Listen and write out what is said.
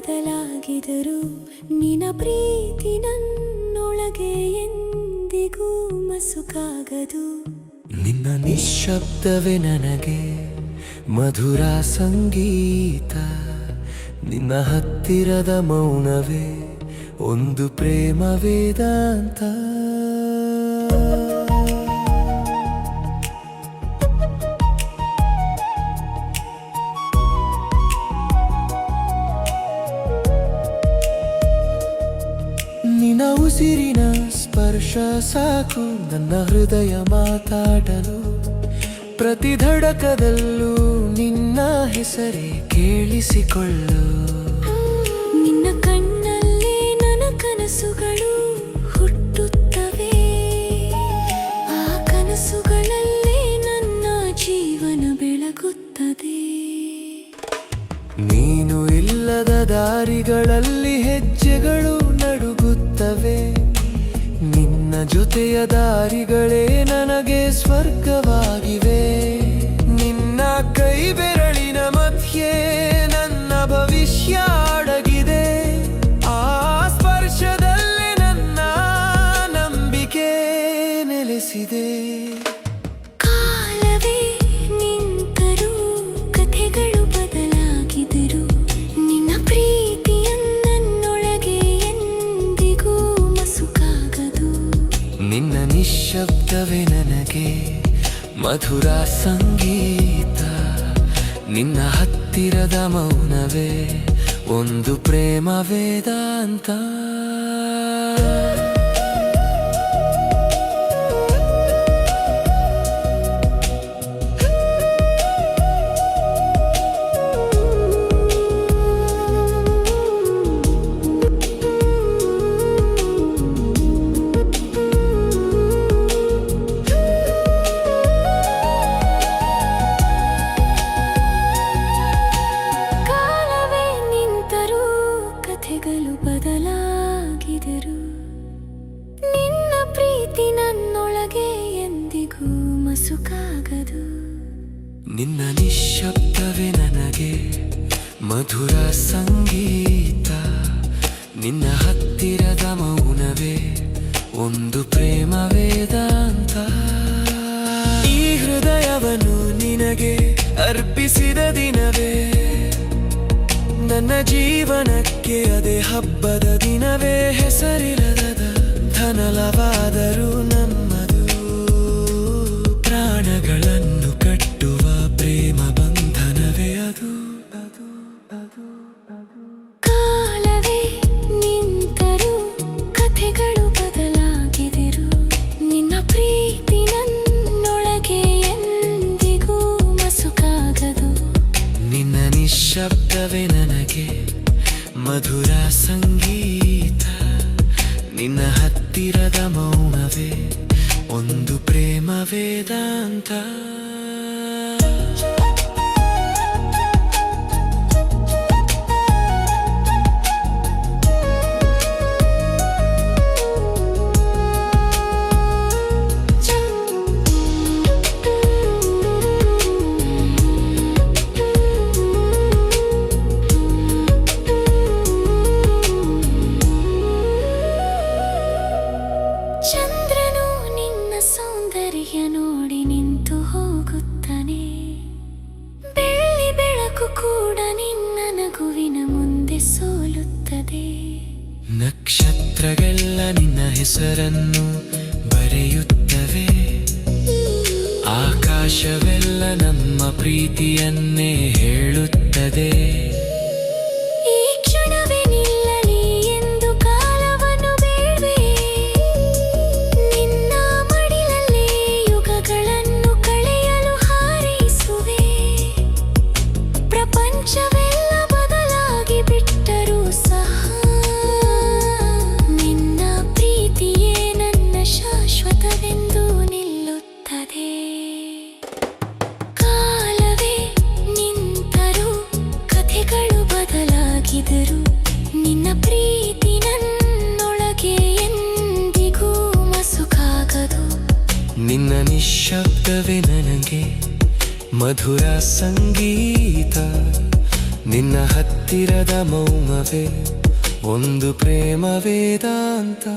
ಬದಲಾಗಿದರು ನಿನ್ನ ಪ್ರೀತಿ ನನ್ನೊಳಗೆ ಎಂದಿಗೂ ಮಸುಕಾಗದು. ನಿನ್ನ ನಿಶ್ಶಬ್ದವೇ ನನಗೆ ಮಧುರ ಸಂಗೀತ, ನಿನ್ನ ಹತ್ತಿರದ ಮೌನವೇ ಒಂದು ಪ್ರೇಮ ವೇದಾಂತ. ನಿನ್ನ ಉಸಿರಿನ ಸ್ಪರ್ಶ ಸಾಕು ನನ್ನ ಹೃದಯ ಮಾತಾಡಲು, ಪ್ರತಿ ಧಡಕದಲ್ಲೂ ನಿನ್ನ ಹೆಸರೇ ಕೇಳಿಸಿಕೊಳ್ಳು. ನಿನ್ನ ಕಣ್ಣಲ್ಲಿ ನನ್ನ ಕನಸುಗಳು ಹುಟ್ಟುತ್ತವೆ, ಆ ಕನಸುಗಳಲ್ಲಿ ನನ್ನ ಜೀವನ ಬೆಳಗುತ್ತದೆ. ನೀನು ಇಲ್ಲದ ದಾರಿಗಳಲ್ಲಿ ಹೆಜ್ಜೆಗಳು ನಡುಗುತ್ತವೆ, ನಿನ್ನ ಜೊತೆಯ ದಾರಿಗಳೇ ನನಗೆ ಸ್ವರ್ಗವಾಗಿವೆ. ನಿನ್ನ ಕೈ ಬೆರಳಿನ ಮಧ್ಯೆ ನನ್ನ ಭವಿಷ್ಯ ಅಡಗಿದೆ, ಆ ಸ್ಪರ್ಶದಲ್ಲೇ ನನ್ನ ನಂಬಿಕೆ ನೆಲೆಸಿದೆ. ಕಾಲವೇ ನಿಂತರೂ ಕಥೆಗಳು ಬದಲಾಗಿದರು, ನಿನ್ನ ಪ್ರೀತಿಯನ್ನೊಳಗೆ ಎಂದಿಗೂ ಮಸುಕಾಗದು. ನಿನ್ನ ನಿಶ್ಶಬ್ದವೇ ನನಗೆ ಮಧುರ ಸಂಗೀತ, ನಿನ್ನ ಹತ್ತಿರದ ಮೌನವೇ ಒಂದು ಪ್ರೇಮ ವೇದಾಂತ. ಕಥೆಗಳು ಬದಲಾಗಿದರು, ನಿನ್ನ ಪ್ರೀತಿ ನನ್ನೊಳಗೆ ಎಂದಿಗೂ ಮಸುಕಾಗದು. ನಿನ್ನ ನಿಶ್ಶಬ್ದವೇ ನನಗೆ ಮಧುರ ಸಂಗೀತ, ನಿನ್ನ ಹತ್ತಿರದ ಮೌನವೇ ಒಂದು ಪ್ರೇಮ ವೇದಾಂತ. ಈ ಹೃದಯವನ್ನು ನಿನಗೆ ಅರ್ಪಿಸಿದ ದಿನವೇ ನನ್ನ ಜೀವನಕ್ಕೆ ಅದೇ ಹಬ್ಬದ ದಿನವೇ. ಹೆಸರಿಲ್ಲದ ಧನಲವಾದರೂ ನಮ್ಮದು, ಪ್ರಾಣಗಳನ್ನು ಕಟ್ಟುವ ಪ್ರೇಮ ಬಂಧನವೇ ಅದು. ಕಾಲವೇ ನಿಂತರೂ ಕಥೆಗಳು ಬದಲಾಗಿದರು, ನಿನ್ನ ಪ್ರೀತಿ ನನ್ನೊಳಗೆ ಎಂದಿಗೂ ಮಸುಕಾಗದು. ನಿನ್ನ ನಿಶ್ಶಬ್ದವೇ ನನಗೆ ಮಧುರ ಸಂಗೀತ, ನಿನ್ನ ಹತ್ತಿರದ ಮೌನವೇ ಒಂದು ಪ್ರೇಮ ವೇದಾಂತ. ಚಂದ್ರನು ನಿನ್ನ ಸೌಂದರ್ಯ ನೋಡಿ ನಿಂತು ಹೋಗುತ್ತಾನೆ, ಬೆಳ್ಳಿ ಬೆಳಕು ಕೂಡ ನಿನ್ನ ನಗುವಿನ ಮುಂದೆ ಸೋಲುತ್ತದೆ. ನಕ್ಷತ್ರಗಳೆಲ್ಲ ನಿನ್ನ ಹೆಸರನ್ನು ಬರೆಯುತ್ತವೆ, ಆಕಾಶವೆಲ್ಲ ನಮ್ಮ ಪ್ರೀತಿಯನ್ನೇ ಹೇಳುತ್ತದೆ. ಈ ಕ್ಷಣವೇ ನಿಲ್ಲಲಿ ಎಂದು ಕಾಲವನ್ನು ಬೇಡ್ವೆ, ನಿನ್ನ ಮಡಿಲಲ್ಲಿ ಯುಗಗಳನ್ನು ಕಳೆಯಲು ಹಾರೈಸುವೆ. ಪ್ರಪಂಚವೆಲ್ಲ ಬದಲಾಗಿ ಬಿಟ್ಟರೂ ಸಹ ನಿನ್ನ ಪ್ರೀತಿಯೇ ನನ್ನ ಶಾಶ್ವತವೆಂದು ನಿಲ್ಲುತ್ತದೆ. ಕಾಲವೇ ನಿಂತರೂ ಕಥೆಗಳು ಬದಲಾಗಿದರು, ನಿನ್ನ ಪ್ರೀತಿ ನನ್ನೊಳಗೆ ಎಂದಿಗೂ ಮಸುಕಾಗದು. ನಿನ್ನ ನಿಶ್ಶಬ್ದವೇ ನನಗೆ ಮಧುರ ಸಂಗೀತ, ನಿನ್ನ ಹತ್ತಿರದ ಮೌನವೇ ಒಂದು ಪ್ರೇಮ ವೇದಾಂತ.